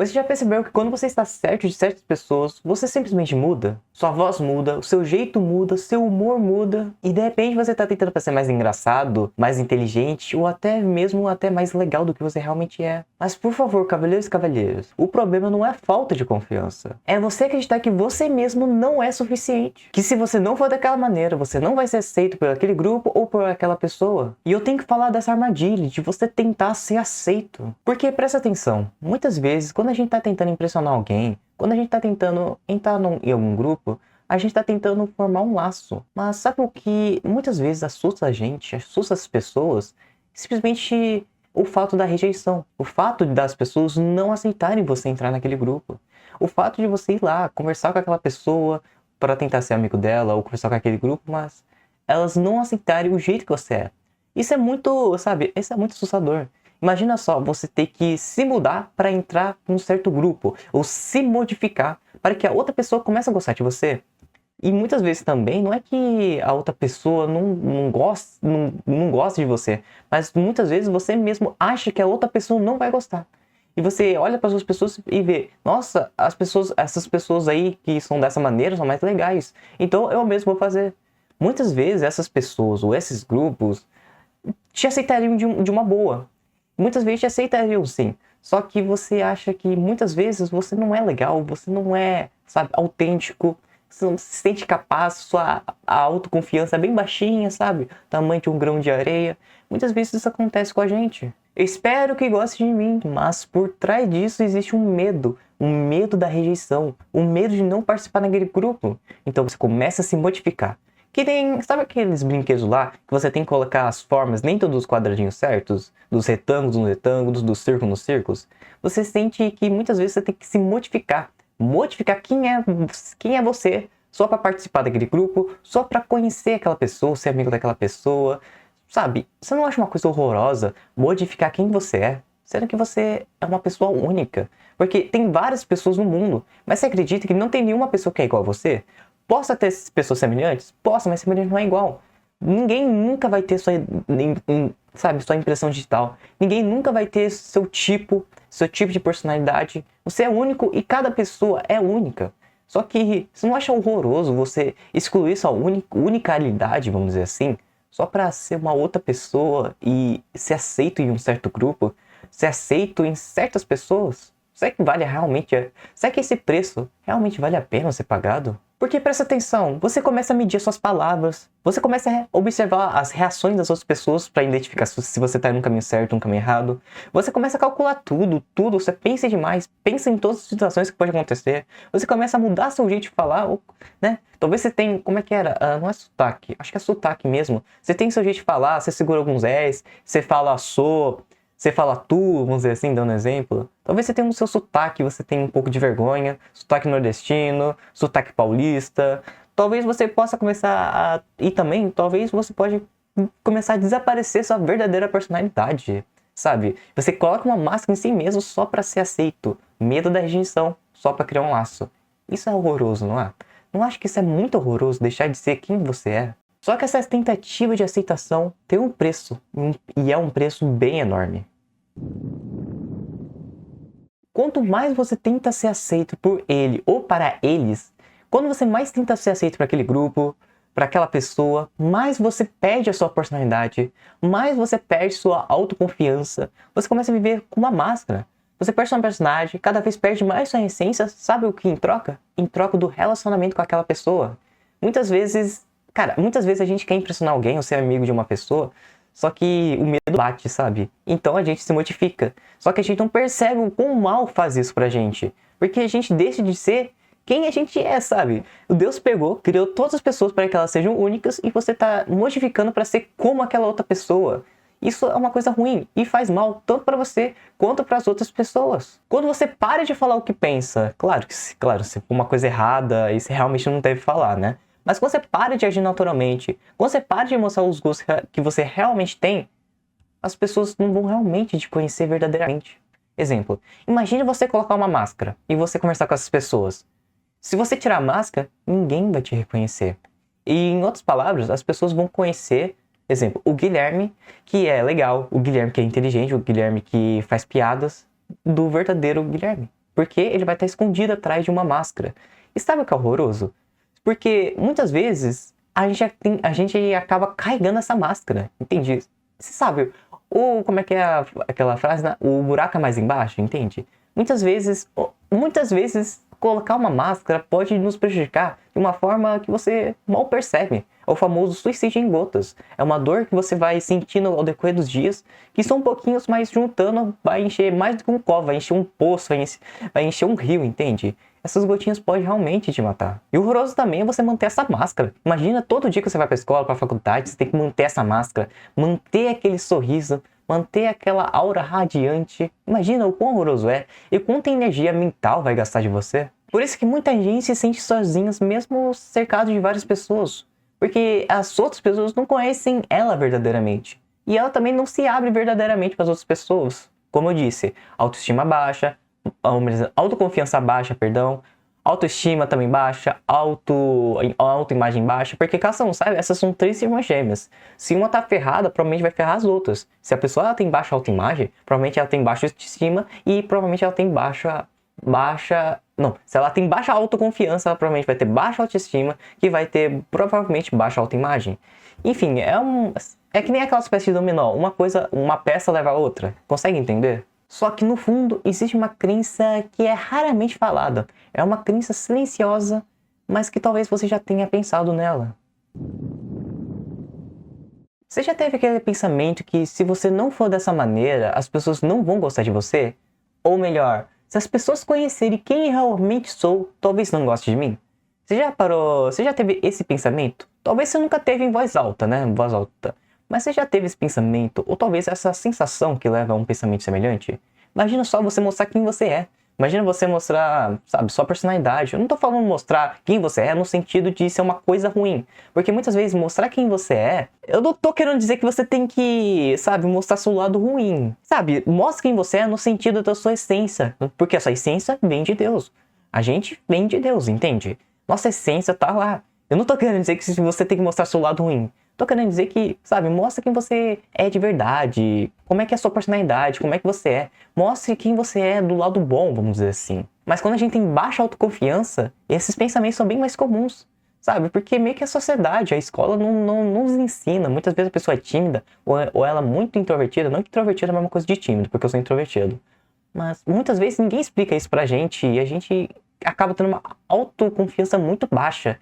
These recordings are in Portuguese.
Você já percebeu que quando você está certo de certas pessoas, você simplesmente muda? Sua voz muda, o seu jeito muda, seu humor muda, e de repente você está tentando ser mais engraçado, mais inteligente, ou até mesmo até mais legal do que você realmente é. Mas por favor, cavalheiros e cavalheiras, o problema não é falta de confiança. É você acreditar que você mesmo não é suficiente. Que se você não for daquela maneira, você não vai ser aceito por aquele grupo ou por aquela pessoa. E eu tenho que falar dessa armadilha, de você tentar ser aceito. Porque presta atenção, muitas vezes quando a gente tá tentando impressionar alguém, quando a gente tá tentando entrar em algum grupo, a gente tá tentando formar um laço. Mas sabe o que muitas vezes assusta a gente, assusta as pessoas? Simplesmente o fato da rejeição. O fato das pessoas não aceitarem você entrar naquele grupo. O fato de você ir lá, conversar com aquela pessoa para tentar ser amigo dela ou conversar com aquele grupo, mas elas não aceitarem o jeito que você é. Isso é muito, sabe, isso é muito assustador. Imagina só, você ter que se mudar para entrar num certo grupo, ou se modificar para que a outra pessoa comece a gostar de você. E muitas vezes também, não é que a outra pessoa não gosta de você, mas muitas vezes você mesmo acha que a outra pessoa não vai gostar. E você olha para as outras pessoas e vê, nossa, essas pessoas aí que são dessa maneira são mais legais. Então eu mesmo vou fazer. Muitas vezes essas pessoas ou esses grupos te aceitariam de uma boa. Muitas vezes te aceitariam sim. Só que você acha que muitas vezes você não é legal, você não é, sabe, autêntico, você não se sente capaz, a autoconfiança é bem baixinha, sabe? Tamanho de um grão de areia. Muitas vezes isso acontece com a gente. Eu espero que goste de mim, mas por trás disso existe um medo da rejeição, um medo de não participar daquele grupo. Então você começa a se modificar. Que tem, sabe aqueles brinquedos lá que você tem que colocar as formas dentro dos quadradinhos certos? Dos retângulos nos retângulos, dos círculos nos círculos? Você sente que muitas vezes você tem que se modificar. Modificar quem é você, só para participar daquele grupo, só para conhecer aquela pessoa, ser amigo daquela pessoa. Sabe, você não acha uma coisa horrorosa modificar quem você é? Sendo que você é uma pessoa única. Porque tem várias pessoas no mundo, mas você acredita que não tem nenhuma pessoa que é igual a você? Possa ter pessoas semelhantes? Possa, mas semelhante não é igual. Ninguém nunca vai ter sua impressão digital. Ninguém nunca vai ter seu tipo de personalidade. Você é único e cada pessoa é única. Só que você não acha horroroso você excluir sua unicalidade, vamos dizer assim, só para ser uma outra pessoa e ser aceito em um certo grupo, ser aceito em certas pessoas? Será que será que esse preço realmente vale a pena ser pagado? Porque presta atenção, você começa a medir suas palavras, você começa a observar as reações das outras pessoas para identificar se você está no caminho certo ou no caminho errado. Você começa a calcular tudo, você pensa demais, pensa em todas as situações que podem acontecer. Você começa a mudar seu jeito de falar, né? Talvez você tenha, como é que era? Não é sotaque, acho que é sotaque mesmo. Você tem seu jeito de falar, você segura alguns S, você fala sou, você fala tu, vamos dizer assim, dando um exemplo. Talvez você tenha o seu sotaque, você tenha um pouco de vergonha, sotaque nordestino, sotaque paulista. Talvez você possa começar a... E também, talvez você pode começar a desaparecer sua verdadeira personalidade, sabe? Você coloca uma máscara em si mesmo só para ser aceito. Medo da rejeição, só para criar um laço. Isso é horroroso, não é? Não acho que isso é muito horroroso, deixar de ser quem você é? Só que essa tentativa de aceitação tem um preço, e é um preço bem enorme. Quanto mais você tenta ser aceito por ele ou para eles, quando você mais tenta ser aceito para aquele grupo, para aquela pessoa, mais você perde a sua personalidade, mais você perde sua autoconfiança, você começa a viver com uma máscara. Você perde sua personalidade, cada vez perde mais sua essência, sabe o que em troca? Em troca do relacionamento com aquela pessoa. Muitas vezes a gente quer impressionar alguém ou ser amigo de uma pessoa, só que o medo bate, sabe? Então a gente se modifica. Só que a gente não percebe o quão mal faz isso pra gente. Porque a gente deixa de ser quem a gente é, sabe? O Deus pegou, criou todas as pessoas para que elas sejam únicas e você tá modificando para ser como aquela outra pessoa. Isso é uma coisa ruim e faz mal tanto para você quanto para as outras pessoas. Quando você para de falar o que pensa, claro, se for uma coisa errada, aí você realmente não deve falar, né? Mas quando você para de agir naturalmente, quando você para de mostrar os gostos que você realmente tem, as pessoas não vão realmente te conhecer verdadeiramente. Exemplo, imagine você colocar uma máscara e você conversar com essas pessoas. Se você tirar a máscara, ninguém vai te reconhecer. E em outras palavras, as pessoas vão conhecer, exemplo, o Guilherme, que é legal, o Guilherme que é inteligente, o Guilherme que faz piadas, do verdadeiro Guilherme. Porque ele vai estar escondido atrás de uma máscara. E sabe o que é horroroso? Porque muitas vezes a gente acaba carregando essa máscara, entende? Você sabe, como é que é aquela frase, né? O buraco é mais embaixo, entende? Muitas vezes colocar uma máscara pode nos prejudicar de uma forma que você mal percebe. É o famoso suicídio em gotas. É uma dor que você vai sentindo ao decorrer dos dias, que são pouquinhos, mas juntando vai encher mais do que um copo, vai encher um poço, vai encher um rio, entende? Essas gotinhas podem realmente te matar. E o horroroso também é você manter essa máscara. Imagina todo dia que você vai pra escola, pra faculdade, você tem que manter essa máscara, manter aquele sorriso, manter aquela aura radiante. Imagina o quão horroroso é e quanta energia mental vai gastar de você. Por isso que muita gente se sente sozinha, mesmo cercado de várias pessoas. Porque as outras pessoas não conhecem ela verdadeiramente. E ela também não se abre verdadeiramente para as outras pessoas. Como eu disse, autoestima baixa, autoconfiança baixa, perdão, autoestima também baixa, autoimagem baixa, porque caso não saiba, essas são 3 irmãs gêmeas. Se uma tá ferrada, provavelmente vai ferrar as outras. Se a pessoa ela tem baixa autoimagem, provavelmente ela tem baixa autoestima e provavelmente ela tem se ela tem baixa autoconfiança, ela provavelmente vai ter baixa autoestima, que vai ter provavelmente baixa autoimagem. Enfim, é que nem aquela espécie de dominó, uma peça leva a outra. Consegue entender? Só que no fundo existe uma crença que é raramente falada. É uma crença silenciosa, mas que talvez você já tenha pensado nela. Você já teve aquele pensamento que se você não for dessa maneira, as pessoas não vão gostar de você? Ou melhor, se as pessoas conhecerem quem eu realmente sou, talvez não gostem de mim? Você já teve esse pensamento? Talvez você nunca teve em voz alta, né? Em voz alta. Mas você já teve esse pensamento, ou talvez essa sensação que leva a um pensamento semelhante? Imagina só você mostrar quem você é. Imagina você mostrar, sabe, sua personalidade. Eu não tô falando mostrar quem você é no sentido de ser uma coisa ruim. Porque muitas vezes mostrar quem você é, eu não tô querendo dizer que você tem que, sabe, mostrar seu lado ruim. Sabe, mostre quem você é no sentido da sua essência. Porque essa essência vem de Deus. A gente vem de Deus, entende? Nossa essência tá lá. Eu não tô querendo dizer que você tem que mostrar seu lado ruim. Tô querendo dizer que, sabe, mostra quem você é de verdade, como é que é a sua personalidade, como é que você é. Mostre quem você é do lado bom, vamos dizer assim. Mas quando a gente tem baixa autoconfiança, esses pensamentos são bem mais comuns, sabe? Porque meio que a sociedade, a escola não nos ensina. Muitas vezes a pessoa é tímida, ou ela é muito introvertida. Não que introvertida é a mesma coisa de tímido, porque eu sou introvertido. Mas muitas vezes ninguém explica isso pra gente e a gente acaba tendo uma autoconfiança muito baixa.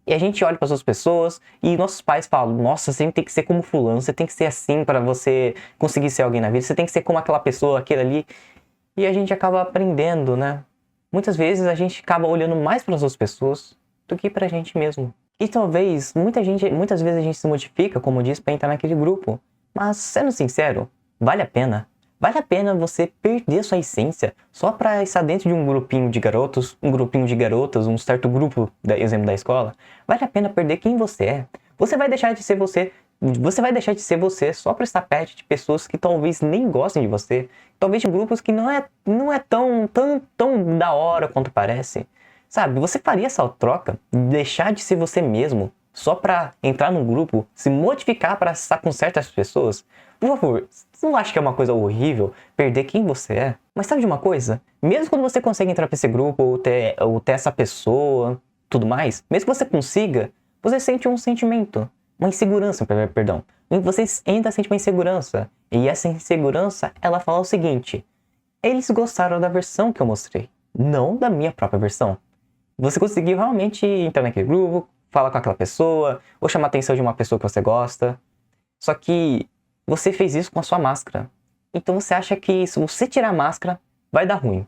E a gente olha para as outras pessoas e nossos pais falam: nossa, você tem que ser como fulano, você tem que ser assim para você conseguir ser alguém na vida, você tem que ser como aquela pessoa, aquele ali. E a gente acaba aprendendo, né? Muitas vezes a gente acaba olhando mais para as outras pessoas do que para a gente mesmo. E talvez, muitas vezes a gente se modifica, como eu disse, para entrar naquele grupo. Mas, sendo sincero, vale a pena. Vale a pena você perder sua essência só para estar dentro de um grupinho de garotos, um grupinho de garotas, um certo grupo, exemplo da escola? Vale a pena perder quem você é? Você vai deixar de ser você, só para estar perto de pessoas que talvez nem gostem de você, talvez de grupos que não é tão da hora quanto parece. Sabe, você faria essa troca, deixar de ser você mesmo só para entrar num grupo, se modificar para estar com certas pessoas? Por favor, você não acha que é uma coisa horrível perder quem você é? Mas sabe de uma coisa? Mesmo quando você consegue entrar para esse grupo ou ter essa pessoa, tudo mais, mesmo que você consiga, você sente um sentimento, uma insegurança, perdão. Você ainda sente uma insegurança. E essa insegurança, ela fala o seguinte: eles gostaram da versão que eu mostrei, não da minha própria versão. Você conseguiu realmente entrar naquele grupo, falar com aquela pessoa, ou chamar a atenção de uma pessoa que você gosta. Só que você fez isso com a sua máscara. Então você acha que se você tirar a máscara, vai dar ruim.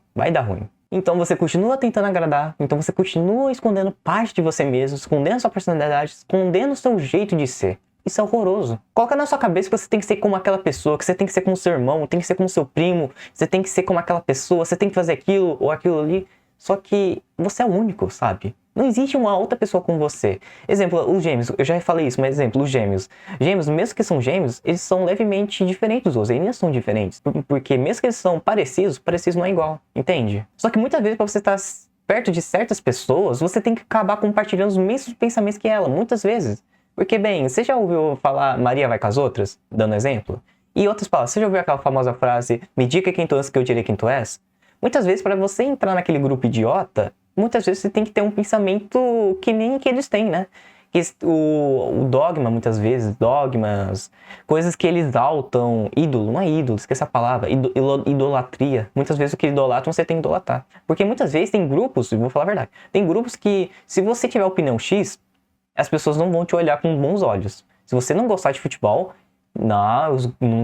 Então você continua tentando agradar, então você continua escondendo parte de você mesmo, escondendo sua personalidade, escondendo o seu jeito de ser. Isso é horroroso. Coloca na sua cabeça que você tem que ser como aquela pessoa, que você tem que ser como seu irmão, tem que ser como seu primo, você tem que ser como aquela pessoa, você tem que fazer aquilo ou aquilo ali. Só que você é único, sabe? Não existe uma outra pessoa como você. Exemplo, os gêmeos. Eu já falei isso, mas exemplo, os gêmeos. Gêmeos, mesmo que são gêmeos, eles são levemente diferentes dos outros. Eles ainda são diferentes. Porque mesmo que eles são parecidos não é igual. Entende? Só que muitas vezes, para você estar perto de certas pessoas, você tem que acabar compartilhando os mesmos pensamentos que ela. Muitas vezes. Porque, bem, você já ouviu falar Maria vai com as outras? Dando exemplo. E outras palavras, você já ouviu aquela famosa frase: me diga quem tu és que eu direi quem tu és? Muitas vezes, para você entrar naquele grupo idiota, muitas vezes você tem que ter um pensamento que nem que eles têm, né? O dogma, muitas vezes, dogmas, coisas que eles exaltam, ídolo, não é ídolo, esqueci a palavra, idolatria. Muitas vezes o que idolatram você tem que idolatrar. Porque muitas vezes tem grupos, vou falar a verdade, tem grupos que, se você tiver opinião X, as pessoas não vão te olhar com bons olhos. Se você não gostar de futebol, não,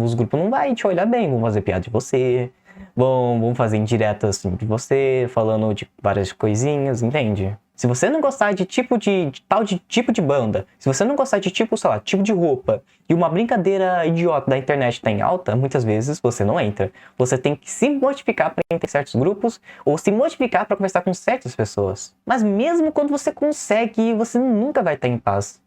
os grupos não vão te olhar bem, vão fazer piada de você, vão fazer indiretas assim, de você, falando de várias coisinhas, entende? Se você não gostar de tipo de tipo de banda, se você não gostar de tipo, sei lá, tipo de roupa, e uma brincadeira idiota da internet tá em alta, muitas vezes você não entra. Você tem que se modificar para entrar em certos grupos, ou se modificar para conversar com certas pessoas. Mas mesmo quando você consegue, você nunca vai estar em paz.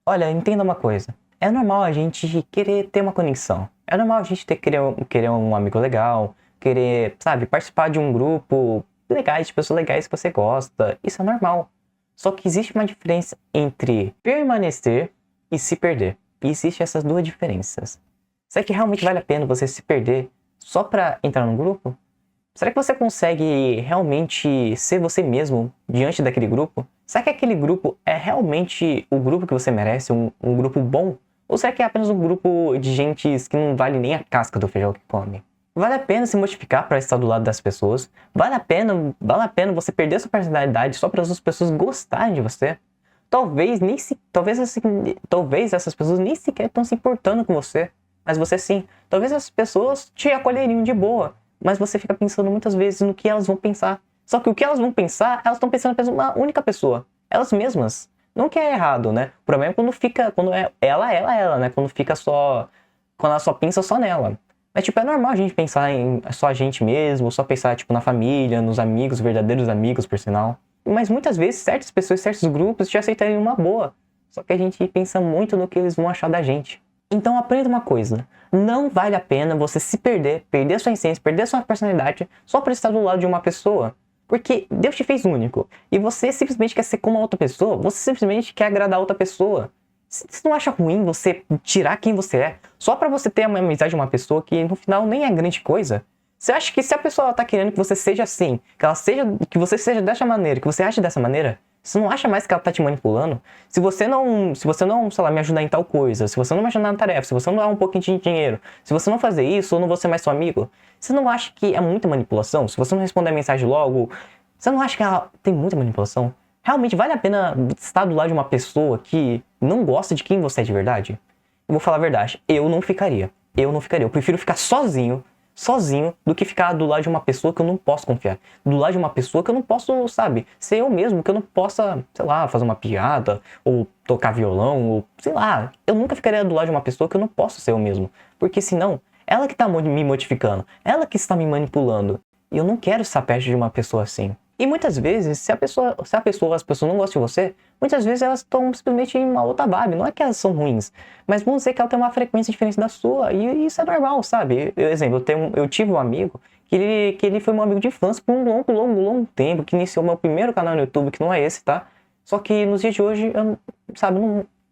Olha, entenda uma coisa. É normal a gente querer ter uma conexão. É normal a gente querer um amigo legal, querer, sabe, participar de um grupo legais, de pessoas legais que você gosta. Isso é normal. Só que existe uma diferença entre permanecer e se perder. E existem essas duas diferenças. Será que realmente vale a pena você se perder só pra entrar num grupo? Será que você consegue realmente ser você mesmo diante daquele grupo? Será que aquele grupo é realmente o grupo que você merece, um grupo bom? Ou será que é apenas um grupo de gente que não vale nem a casca do feijão que come? Vale a pena se modificar para estar do lado das pessoas? Vale a pena você perder sua personalidade só para as pessoas gostarem de você? Talvez essas pessoas nem sequer estão se importando com você, mas você sim. Talvez essas pessoas te acolheriam de boa, mas você fica pensando muitas vezes no que elas vão pensar. Só que o que elas vão pensar, elas estão pensando apenas uma única pessoa, elas mesmas. Não que é errado, né? O problema é quando é ela, né? Quando ela só pensa só nela. Mas, tipo, é normal a gente pensar em só a gente mesmo, só pensar, tipo, na família, nos amigos, verdadeiros amigos, por sinal. Mas muitas vezes, certas pessoas, certos grupos te aceitariam uma boa. Só que a gente pensa muito no que eles vão achar da gente. Então, aprenda uma coisa. Não vale a pena você se perder sua essência, perder sua personalidade, só por estar do lado de uma pessoa. Porque Deus te fez único. E você simplesmente quer ser como a outra pessoa. Você simplesmente quer agradar a outra pessoa. Você não acha ruim você tirar quem você é só pra você ter uma amizade de uma pessoa que no final nem é grande coisa? Você acha que se a pessoa tá querendo que você seja assim, que você seja dessa maneira, que você age dessa maneira, você não acha mais que ela tá te manipulando? Se você não, sei lá, me ajudar em tal coisa, se você não me ajudar na tarefa, se você não dar um pouquinho de dinheiro, se você não fazer isso, eu não vou ser mais seu amigo, você não acha que é muita manipulação? Se você não responder a mensagem logo, você não acha que ela tem muita manipulação? Realmente vale a pena estar do lado de uma pessoa que não gosta de quem você é de verdade? Eu vou falar a verdade, eu não ficaria. Eu prefiro ficar sozinho, do que ficar do lado de uma pessoa que eu não posso confiar. Do lado de uma pessoa que eu não posso, sabe, ser eu mesmo, que eu não possa, sei lá, fazer uma piada, ou tocar violão, ou sei lá. Eu nunca ficaria do lado de uma pessoa que eu não posso ser eu mesmo. Porque senão, ela que tá me modificando, ela que está me manipulando. E eu não quero estar perto de uma pessoa assim. E muitas vezes, se as pessoas não gostam de você, muitas vezes elas estão simplesmente em uma outra vibe. Não é que elas são ruins, mas vamos dizer que ela tem uma frequência diferente da sua. E isso é normal, sabe? Exemplo, eu tive um amigo que ele foi meu amigo de infância por um longo tempo, que iniciou meu primeiro canal no YouTube, que não é esse, tá? Só que nos dias de hoje,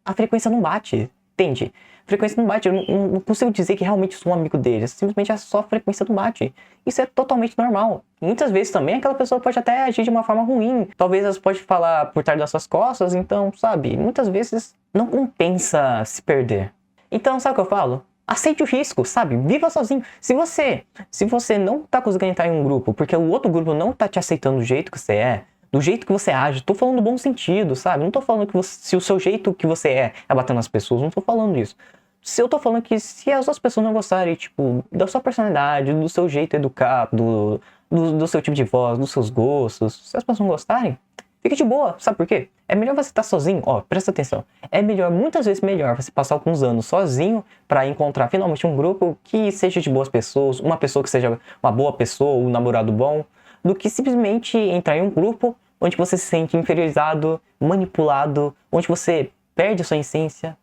a frequência não bate, entende? A frequência não bate, eu não consigo dizer que realmente sou um amigo dele, simplesmente só a frequência não bate. Isso é totalmente normal. Muitas vezes também aquela pessoa pode até agir de uma forma ruim, talvez ela pode falar por trás das suas costas, então, sabe, muitas vezes não compensa se perder. Então, sabe o que eu falo? Aceite o risco, sabe? Viva sozinho. Se você não tá conseguindo entrar em um grupo, porque o outro grupo não tá te aceitando do jeito que você é, do jeito que você age, tô falando no bom sentido, sabe? Não tô falando que se o seu jeito que você é batendo nas pessoas, não tô falando isso. Se eu tô falando que se as outras pessoas não gostarem, tipo, da sua personalidade, do seu jeito educado, do seu tipo de voz, dos seus gostos, se as pessoas não gostarem, fica de boa, sabe por quê? É melhor você estar sozinho, ó, presta atenção. É melhor, muitas vezes melhor, você passar alguns anos sozinho pra encontrar finalmente um grupo que seja de boas pessoas, uma pessoa que seja uma boa pessoa, um namorado bom, do que simplesmente entrar em um grupo onde você se sente inferiorizado, manipulado, onde você perde a sua essência.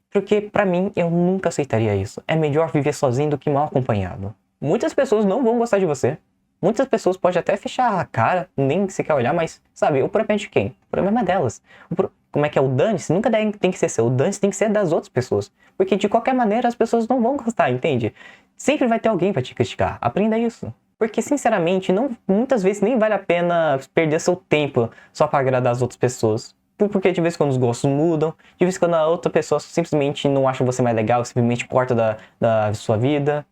Porque, pra mim, eu nunca aceitaria isso. É melhor viver sozinho do que mal acompanhado. Muitas pessoas não vão gostar de você. Muitas pessoas podem até fechar a cara, nem sequer olhar, mas, sabe, o problema é de quem? O problema é delas. Como é que é? O dane-se nunca tem que ser seu. O dane-se tem que ser das outras pessoas. Porque, de qualquer maneira, as pessoas não vão gostar, entende? Sempre vai ter alguém para te criticar. Aprenda isso. Porque, sinceramente, muitas vezes nem vale a pena perder seu tempo só para agradar as outras pessoas. Porque de vez em quando os gostos mudam, de vez em quando a outra pessoa simplesmente não acha você mais legal, simplesmente corta da sua vida.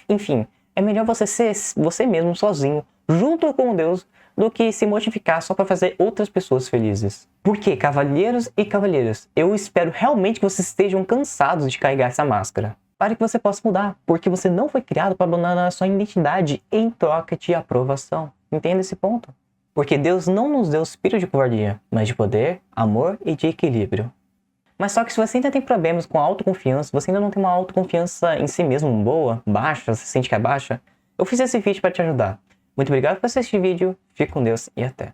Enfim, é melhor você ser você mesmo sozinho, junto com Deus, do que se modificar só para fazer outras pessoas felizes. Porque, cavalheiros e cavalheiras, eu espero realmente que vocês estejam cansados de carregar essa máscara, para que você possa mudar, porque você não foi criado para abandonar a sua identidade em troca de aprovação. Entenda esse ponto? Porque Deus não nos deu espírito de covardia, mas de poder, amor e de equilíbrio. Mas só que se você ainda tem problemas com a autoconfiança, você ainda não tem uma autoconfiança em si mesmo boa, baixa, você sente que é baixa, eu fiz esse vídeo para te ajudar. Muito obrigado por assistir o vídeo, fique com Deus e até.